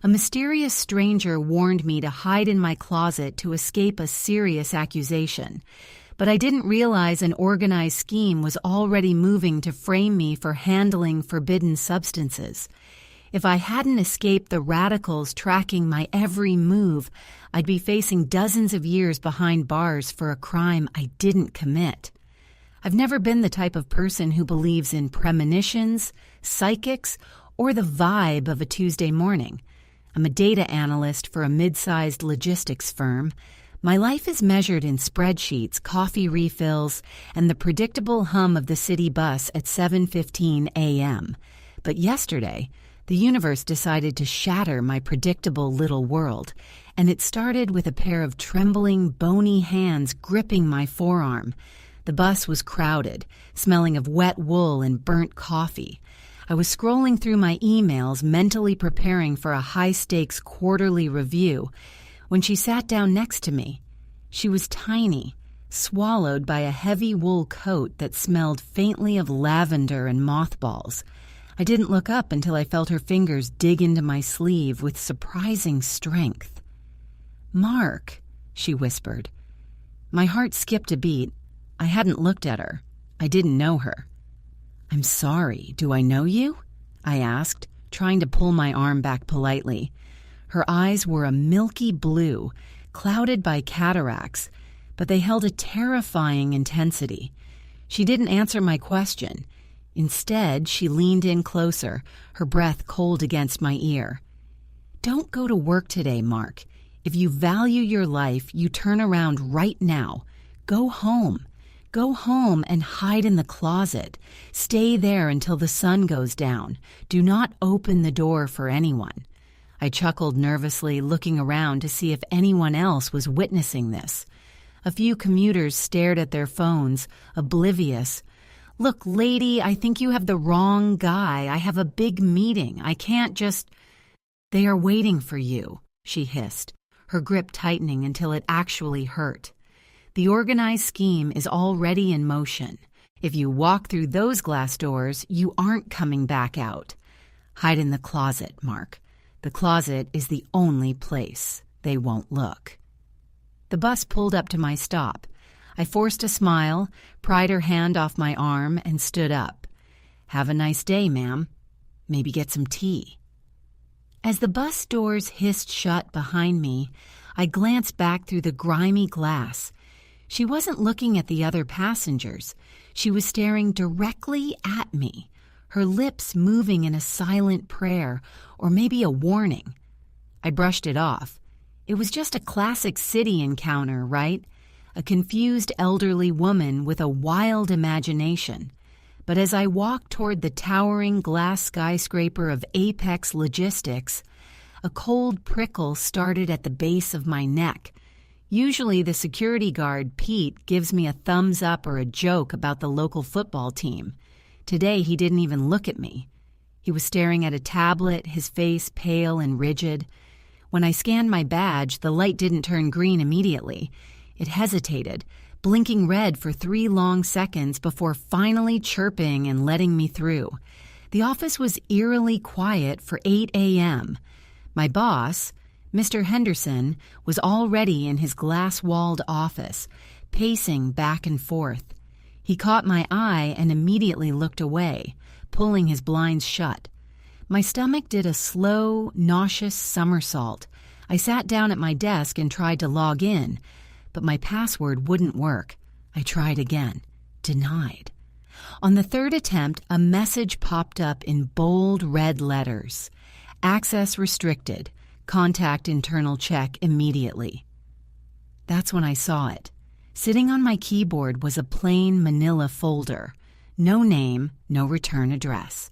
A mysterious stranger warned me to hide in my closet to escape a serious accusation, but I didn't realize an organized scheme was already moving to frame me for handling forbidden substances. If I hadn't escaped the radicals tracking my every move, I'd be facing dozens of years behind bars for a crime I didn't commit. I've never been the type of person who believes in premonitions, psychics, or the vibe of a Tuesday morning. I'm a data analyst for a mid-sized logistics firm. My life is measured in spreadsheets, coffee refills, and the predictable hum of the city bus at 7:15 a.m. But yesterday, the universe decided to shatter my predictable little world, and it started with a pair of trembling, bony hands gripping my forearm. The bus was crowded, smelling of wet wool and burnt coffee. I was scrolling through my emails, mentally preparing for a high-stakes quarterly review, when she sat down next to me. She was tiny, swallowed by a heavy wool coat that smelled faintly of lavender and mothballs. I didn't look up until I felt her fingers dig into my sleeve with surprising strength. "Mark," she whispered. My heart skipped a beat. I hadn't looked at her. I didn't know her. "I'm sorry, do I know you?" I asked, trying to pull my arm back politely. Her eyes were a milky blue, clouded by cataracts, but they held a terrifying intensity. She didn't answer my question. Instead, she leaned in closer, her breath cold against my ear. "Don't go to work today, Mark. If you value your life, you turn around right now. Go home. Go home and hide in the closet. Stay there until the sun goes down. Do not open the door for anyone." I chuckled nervously, looking around to see if anyone else was witnessing this. A few commuters stared at their phones, oblivious. "Look, lady, I think you have the wrong guy. I have a big meeting. I can't just—" "They are waiting for you," she hissed, her grip tightening until it actually hurt. "The organized scheme is already in motion. If you walk through those glass doors, you aren't coming back out. Hide in the closet, Mark. The closet is the only place they won't look." The bus pulled up to my stop. I forced a smile, pried her hand off my arm, and stood up. "Have a nice day, ma'am. Maybe get some tea." As the bus doors hissed shut behind me, I glanced back through the grimy glass. She wasn't looking at the other passengers. She was staring directly at me, her lips moving in a silent prayer, or maybe a warning. I brushed it off. It was just a classic city encounter, right? A confused elderly woman with a wild imagination. But as I walked toward the towering glass skyscraper of Apex Logistics, a cold prickle started at the base of my neck. Usually the security guard, Pete, gives me a thumbs up or a joke about the local football team. Today he didn't even look at me. He was staring at a tablet, his face pale and rigid. When I scanned my badge, the light didn't turn green immediately. It hesitated, blinking red for 3 long seconds before finally chirping and letting me through. The office was eerily quiet for 8 a.m. My boss, Mr. Henderson, was already in his glass-walled office, pacing back and forth. He caught my eye and immediately looked away, pulling his blinds shut. My stomach did a slow, nauseous somersault. I sat down at my desk and tried to log in, but my password wouldn't work. I tried again. Denied. On the 3rd attempt, a message popped up in bold red letters. "Access restricted. Contact internal check immediately." That's when I saw it. Sitting on my keyboard was a plain manila folder. No name, no return address.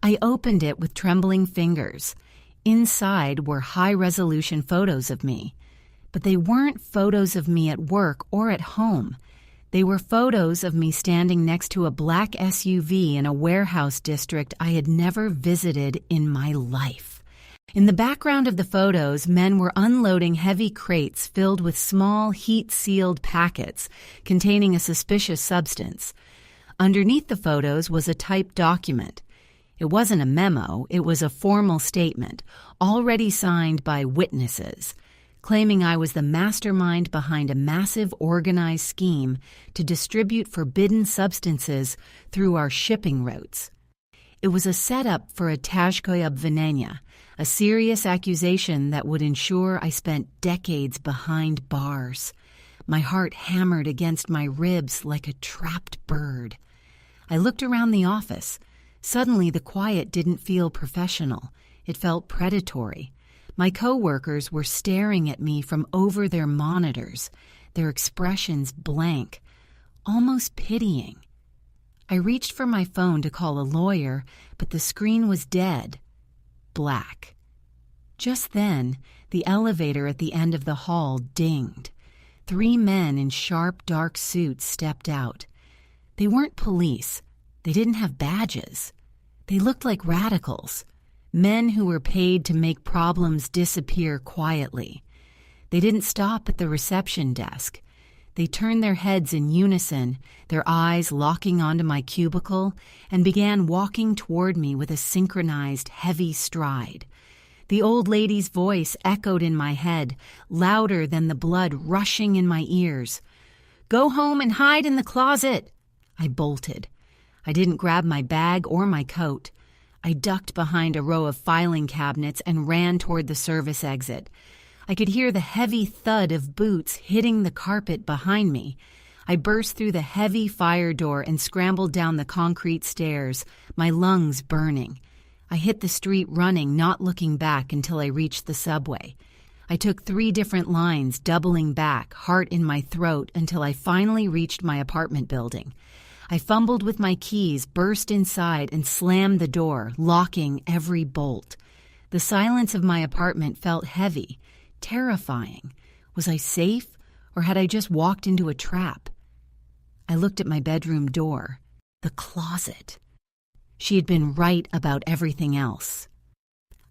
I opened it with trembling fingers. Inside were high-resolution photos of me. But they weren't photos of me at work or at home. They were photos of me standing next to a black SUV in a warehouse district I had never visited in my life. In the background of the photos, men were unloading heavy crates filled with small, heat-sealed packets containing a suspicious substance. Underneath the photos was a typed document. It wasn't a memo, it was a formal statement, already signed by witnesses, claiming I was the mastermind behind a massive organized scheme to distribute forbidden substances through our shipping routes. It was a setup for a tezhkoy obvinenia, a serious accusation that would ensure I spent decades behind bars. My heart hammered against my ribs like a trapped bird. I looked around the office. Suddenly, the quiet didn't feel professional. It felt predatory. My coworkers were staring at me from over their monitors, their expressions blank, almost pitying. I reached for my phone to call a lawyer, but the screen was dead. Black. Just then, the elevator at the end of the hall dinged. 3 men in sharp, dark suits stepped out. They weren't police. They didn't have badges. They looked like radicals, men who were paid to make problems disappear quietly. They didn't stop at the reception desk. They turned their heads in unison, their eyes locking onto my cubicle, and began walking toward me with a synchronized, heavy stride. The old lady's voice echoed in my head, louder than the blood rushing in my ears. "Go home and hide in the closet!" I bolted. I didn't grab my bag or my coat. I ducked behind a row of filing cabinets and ran toward the service exit. I could hear the heavy thud of boots hitting the carpet behind me. I burst through the heavy fire door and scrambled down the concrete stairs, my lungs burning. I hit the street running, not looking back until I reached the subway. I took 3 different lines, doubling back, heart in my throat, until I finally reached my apartment building. I fumbled with my keys, burst inside, and slammed the door, locking every bolt. The silence of my apartment felt heavy, terrifying. Was I safe, or had I just walked into a trap? I looked at my bedroom door. The closet. She had been right about everything else.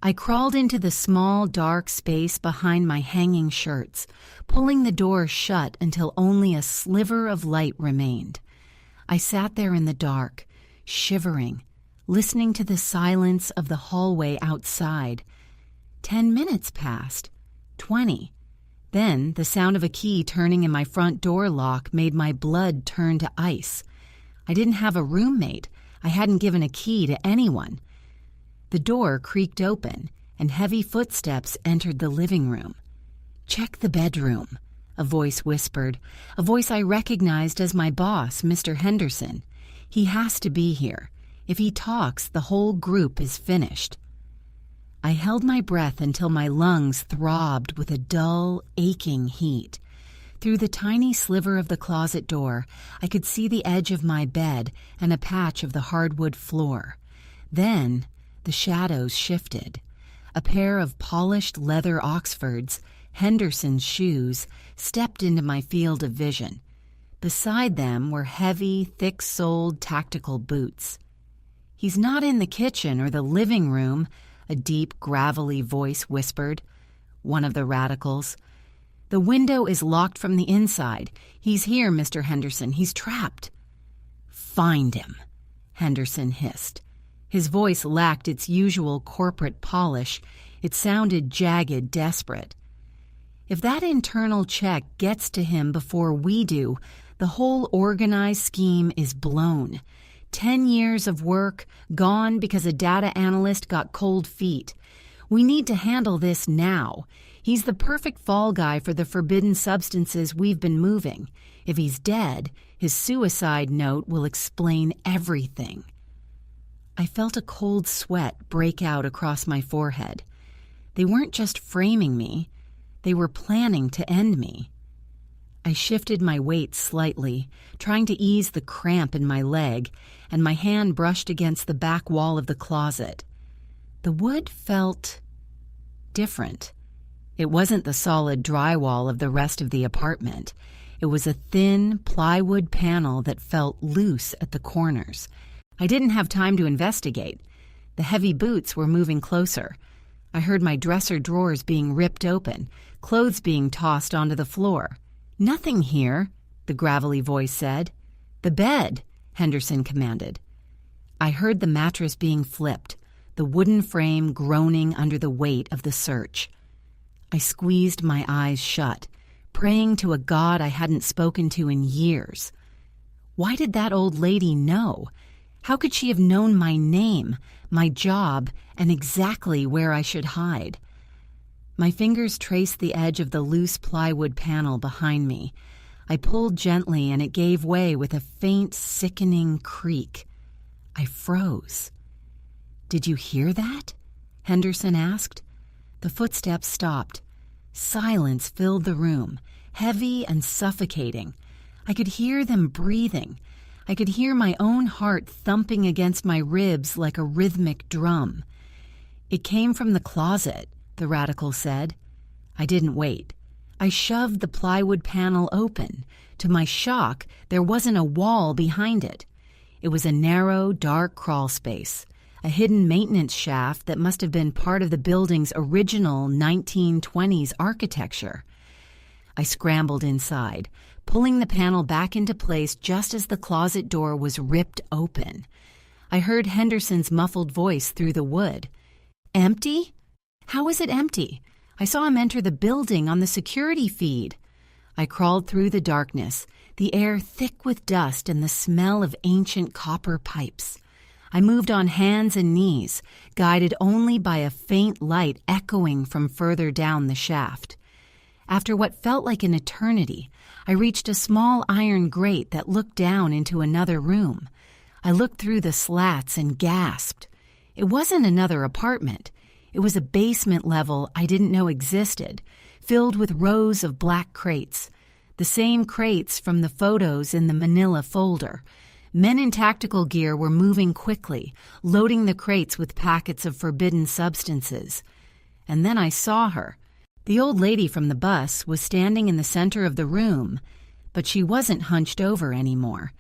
I crawled into the small, dark space behind my hanging shirts, pulling the door shut until only a sliver of light remained. I sat there in the dark, shivering, listening to the silence of the hallway outside. 10 minutes passed, 20. Then the sound of a key turning in my front door lock made my blood turn to ice. I didn't have a roommate. I hadn't given a key to anyone. The door creaked open, and heavy footsteps entered the living room. "Check the bedroom," a voice whispered, a voice I recognized as my boss, Mr. Henderson. "He has to be here. If he talks, the whole group is finished." I held my breath until my lungs throbbed with a dull, aching heat. Through the tiny sliver of the closet door, I could see the edge of my bed and a patch of the hardwood floor. Then the shadows shifted. A pair of polished leather Oxfords, Henderson's shoes, stepped into my field of vision. Beside them were heavy, thick-soled tactical boots. "He's not in the kitchen or the living room," a deep, gravelly voice whispered. One of the radicals. "The window is locked from the inside. He's here, Mr. Henderson. He's trapped." "Find him," Henderson hissed. His voice lacked its usual corporate polish. It sounded jagged, desperate. "If that internal check gets to him before we do, the whole organized scheme is blown. 10 years of work, gone because a data analyst got cold feet. We need to handle this now. He's the perfect fall guy for the forbidden substances we've been moving. If he's dead, his suicide note will explain everything." I felt a cold sweat break out across my forehead. They weren't just framing me. They were planning to end me. I shifted my weight slightly, trying to ease the cramp in my leg, and my hand brushed against the back wall of the closet. The wood felt different. It wasn't the solid drywall of the rest of the apartment. It was a thin plywood panel that felt loose at the corners. I didn't have time to investigate. The heavy boots were moving closer. I heard my dresser drawers being ripped open, clothes being tossed onto the floor. "Nothing here," the gravelly voice said. "The bed," Henderson commanded. I heard the mattress being flipped, the wooden frame groaning under the weight of the search. I squeezed my eyes shut, praying to a God I hadn't spoken to in years. Why did that old lady know? How could she have known my name, my job, and exactly where I should hide? My fingers traced the edge of the loose plywood panel behind me. I pulled gently and it gave way with a faint, sickening creak. I froze. "Did you hear that?" Henderson asked. The footsteps stopped. Silence filled the room, heavy and suffocating. I could hear them breathing. I could hear my own heart thumping against my ribs like a rhythmic drum. "It came from the closet," the radical said. I didn't wait. I shoved the plywood panel open. To my shock, there wasn't a wall behind it. It was a narrow, dark crawl space, a hidden maintenance shaft that must have been part of the building's original 1920s architecture. I scrambled inside, pulling the panel back into place just as the closet door was ripped open. I heard Henderson's muffled voice through the wood. "Empty? How is it empty? I saw him enter the building on the security feed." I crawled through the darkness, the air thick with dust and the smell of ancient copper pipes. I moved on hands and knees, guided only by a faint light echoing from further down the shaft. After what felt like an eternity, I reached a small iron grate that looked down into another room. I looked through the slats and gasped. It wasn't another apartment. It was a basement level I didn't know existed, filled with rows of black crates. The same crates from the photos in the manila folder. Men in tactical gear were moving quickly, loading the crates with packets of forbidden substances. And then I saw her. The old lady from the bus was standing in the center of the room, but she wasn't hunched over anymore.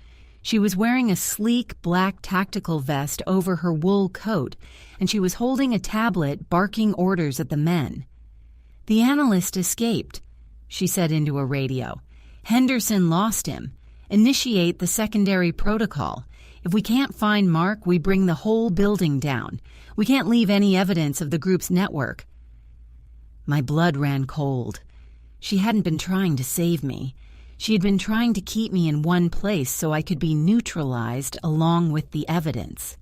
She was wearing a sleek black tactical vest over her wool coat, and she was holding a tablet barking orders at the men. "The analyst escaped," she said into a radio. "Henderson lost him. Initiate the secondary protocol. If we can't find Mark, we bring the whole building down. We can't leave any evidence of the group's network." My blood ran cold. She hadn't been trying to save me. She had been trying to keep me in one place so I could be neutralized along with the evidence.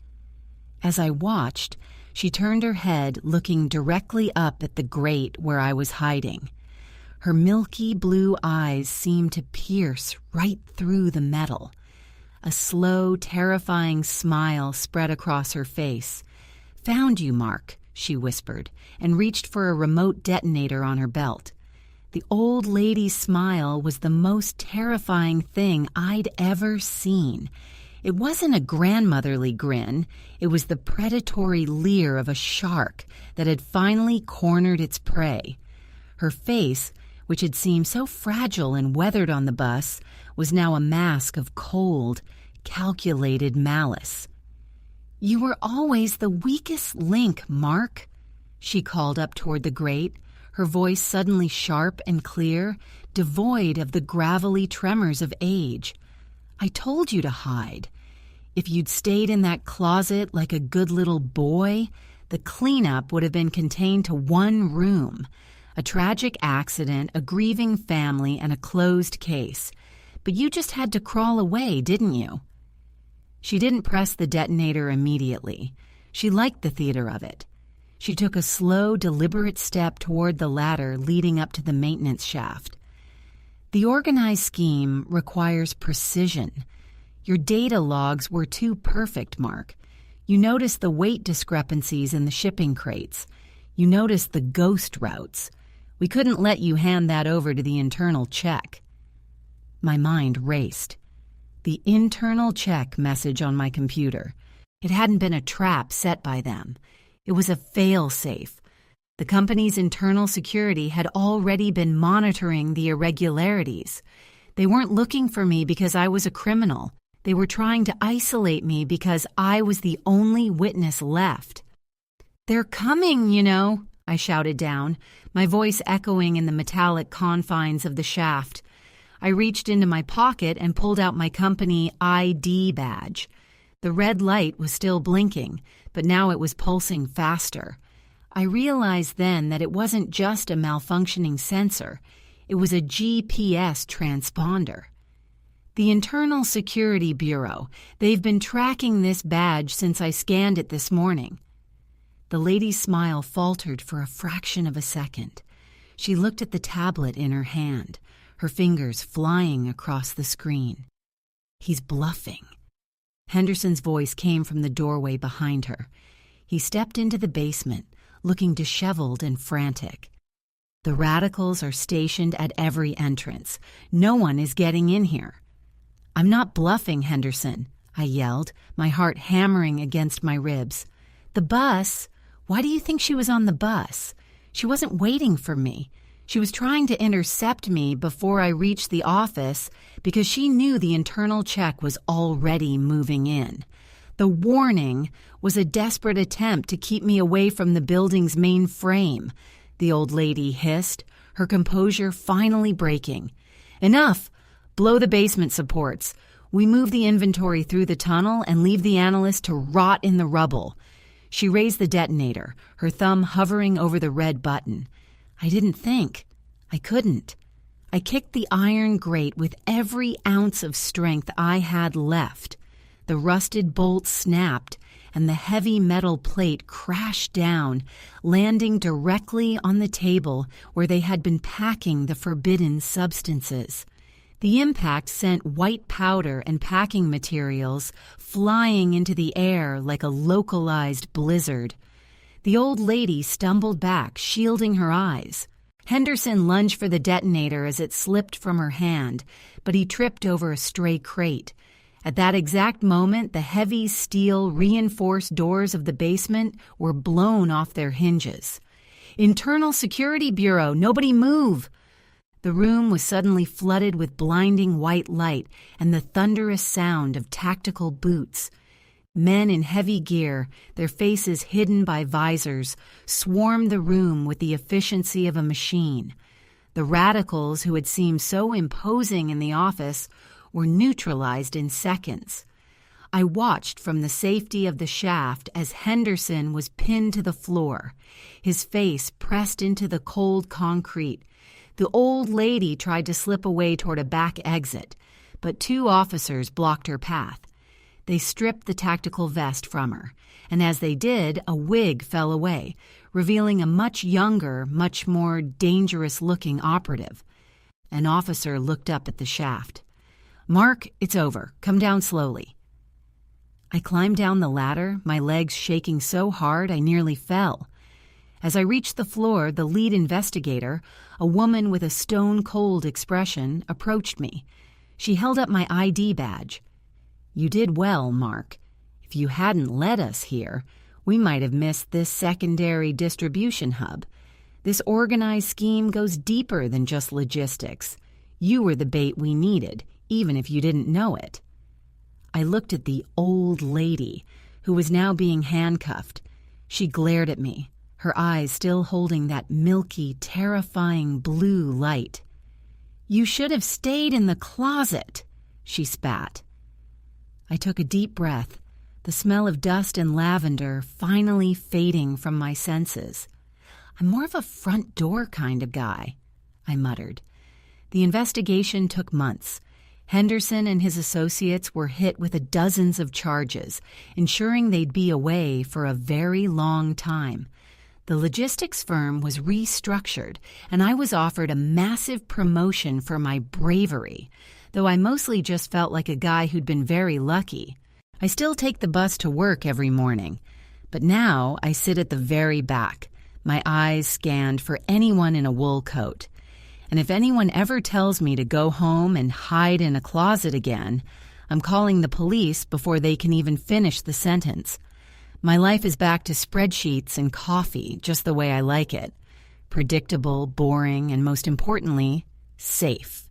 As I watched, she turned her head, looking directly up at the grate where I was hiding. Her milky blue eyes seemed to pierce right through the metal. A slow, terrifying smile spread across her face. "Found you, Mark," she whispered, and reached for a remote detonator on her belt. The old lady's smile was the most terrifying thing I'd ever seen. It wasn't a grandmotherly grin. It was the predatory leer of a shark that had finally cornered its prey. Her face, which had seemed so fragile and weathered on the bus, was now a mask of cold, calculated malice. "You were always the weakest link, Mark," she called up toward the grate, her voice suddenly sharp and clear, devoid of the gravelly tremors of age. "I told you to hide. If you'd stayed in that closet like a good little boy, the cleanup would have been contained to one room. A tragic accident, a grieving family, and a closed case. But you just had to crawl away, didn't you?" She didn't press the detonator immediately. She liked the theater of it. She took a slow, deliberate step toward the ladder leading up to the maintenance shaft. "The organized scheme requires precision. Your data logs were too perfect, Mark. You noticed the weight discrepancies in the shipping crates. You noticed the ghost routes. We couldn't let you hand that over to the internal check." My mind raced. The internal check message on my computer. It hadn't been a trap set by them. It was a fail-safe. The company's internal security had already been monitoring the irregularities. They weren't looking for me because I was a criminal. They were trying to isolate me because I was the only witness left. "They're coming, you know," I shouted down, my voice echoing in the metallic confines of the shaft. I reached into my pocket and pulled out my company ID badge. The red light was still blinking, but now it was pulsing faster. I realized then that it wasn't just a malfunctioning sensor. It was a GPS transponder. The Internal Security Bureau. They've been tracking this badge since I scanned it this morning. The lady's smile faltered for a fraction of a second. She looked at the tablet in her hand, her fingers flying across the screen. He's bluffing. Henderson's voice came from the doorway behind her. He stepped into the basement, looking disheveled and frantic. The radicals are stationed at every entrance. No one is getting in here. I'm not bluffing, Henderson, I yelled, my heart hammering against my ribs. The bus? Why do you think she was on the bus? She wasn't waiting for me. She was trying to intercept me before I reached the office because she knew the internal check was already moving in. The warning was a desperate attempt to keep me away from the building's main frame, the old lady hissed, her composure finally breaking. Enough! Blow the basement supports. We move the inventory through the tunnel and leave the analyst to rot in the rubble. She raised the detonator, her thumb hovering over the red button. I didn't think. I couldn't. I kicked the iron grate with every ounce of strength I had left. The rusted bolt snapped, and the heavy metal plate crashed down, landing directly on the table where they had been packing the forbidden substances. The impact sent white powder and packing materials flying into the air like a localized blizzard. The old lady stumbled back, shielding her eyes. Henderson lunged for the detonator as it slipped from her hand, but he tripped over a stray crate. At that exact moment, the heavy steel reinforced doors of the basement were blown off their hinges. Internal Security Bureau, nobody move! The room was suddenly flooded with blinding white light and the thunderous sound of tactical boots. Men in heavy gear, their faces hidden by visors, swarmed the room with the efficiency of a machine. The radicals who had seemed so imposing in the office were neutralized in seconds. I watched from the safety of the shaft as Henderson was pinned to the floor, his face pressed into the cold concrete. The old lady tried to slip away toward a back exit, but two officers blocked her path. They stripped the tactical vest from her, and as they did, a wig fell away, revealing a much younger, much more dangerous-looking operative. An officer looked up at the shaft. "Mark, it's over. Come down slowly." I climbed down the ladder, my legs shaking so hard I nearly fell. As I reached the floor, the lead investigator, a woman with a stone-cold expression, approached me. She held up my ID badge. "You did well, Mark. If you hadn't led us here, we might have missed this secondary distribution hub. This organized scheme goes deeper than just logistics. You were the bait we needed, even if you didn't know it." I looked at the old lady, who was now being handcuffed. She glared at me, her eyes still holding that milky, terrifying blue light. "You should have stayed in the closet," she spat. I took a deep breath, the smell of dust and lavender finally fading from my senses. "I'm more of a front door kind of guy," I muttered. The investigation took months. Henderson and his associates were hit with dozens of charges, ensuring they'd be away for a very long time. The logistics firm was restructured, and I was offered a massive promotion for my bravery, though I mostly just felt like a guy who'd been very lucky. I still take the bus to work every morning, but now I sit at the very back, my eyes scanned for anyone in a wool coat. And if anyone ever tells me to go home and hide in a closet again, I'm calling the police before they can even finish the sentence. My life is back to spreadsheets and coffee, just the way I like it. Predictable, boring, and most importantly, safe.